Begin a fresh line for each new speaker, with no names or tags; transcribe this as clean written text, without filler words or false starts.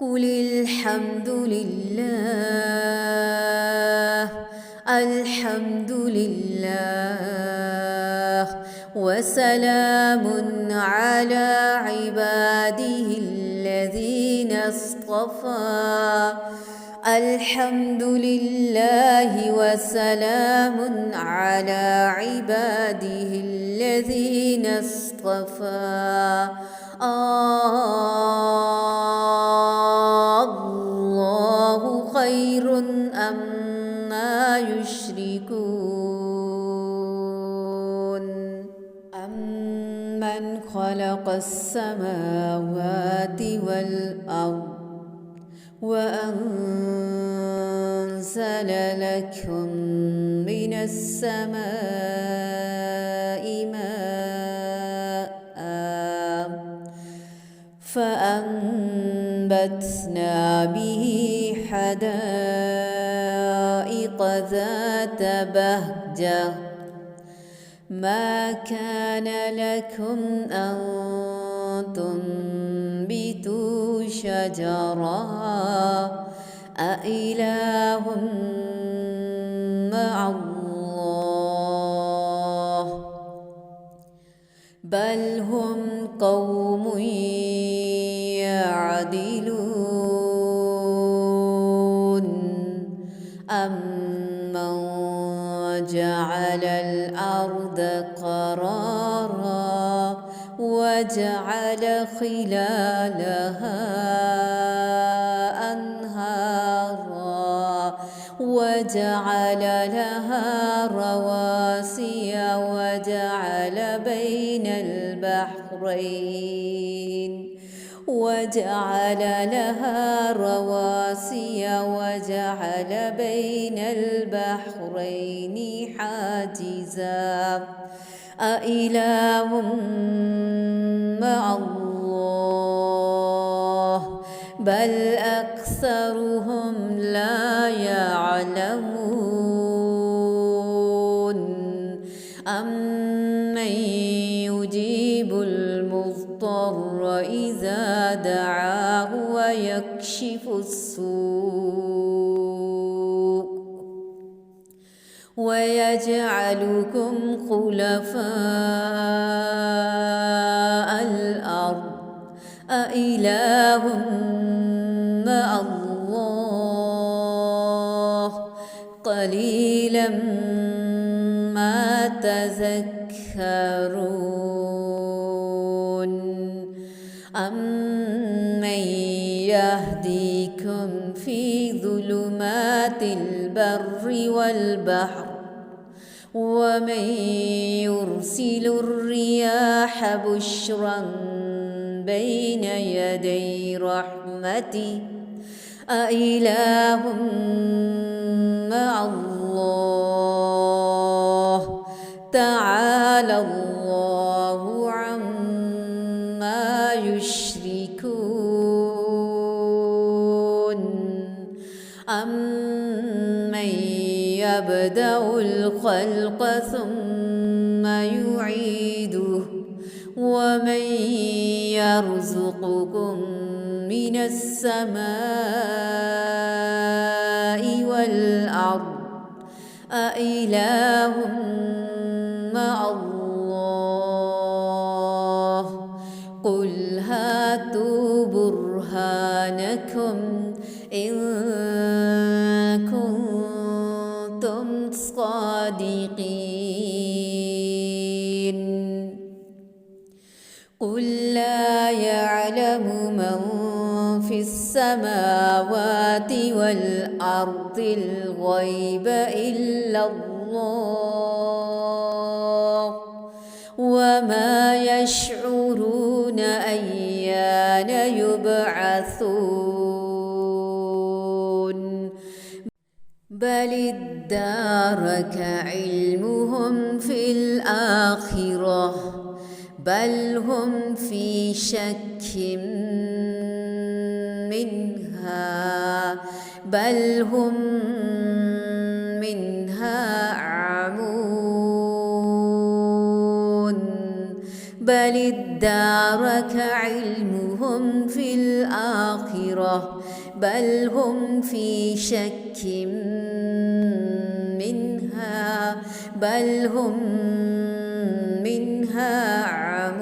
قل الحمد لله الحمد لله وسلام على عباده الذين اصطفى. الحمد لله وسلام على عباده الذين اصطفى. الله خير أما يشركون. أمن خلق السماوات والأرض وأنزل لكم من السماء ماء فأنبتنا به حدائق ذات بهجة ما كان لكم أن تنبتوا شجرها أإله مع الله بل هم قوم يعدلون. أمن جعل الأرض قرارا وجعل خلالها أنهارا وجعل لها رواسي وجعل بين البحرين حاجزا أإله مع الله بل أكثرهم لا يعلمون. أمن يجيب المضطر إذا دعاه ويكشف السوء ويجعلكم خلفاء الأرض أإله مع الله قليلا ما تذكرون. أمن يهديكم في ظلمات البر والبحر ومن يرسل الرياح بشرا بين يدي رحمته أإله مع الله تعالى الله عما يشركون. أمن يبدأ الخلق ثم يعيده ومن يرزقكم من السماء والأرض أإله مع الله قل هاتوا برهانكم إن كنتم صادقين. قل لا يعلم من في السماوات والأرض الغيب إلا الله وما يشعرون أيان يبعثون بل ادارك علمهم في الآخرة بل هم في شك منها بل هم منها عمون بل ادارك علمهم في الآخرة الآخرة بل هم في شك منها عمون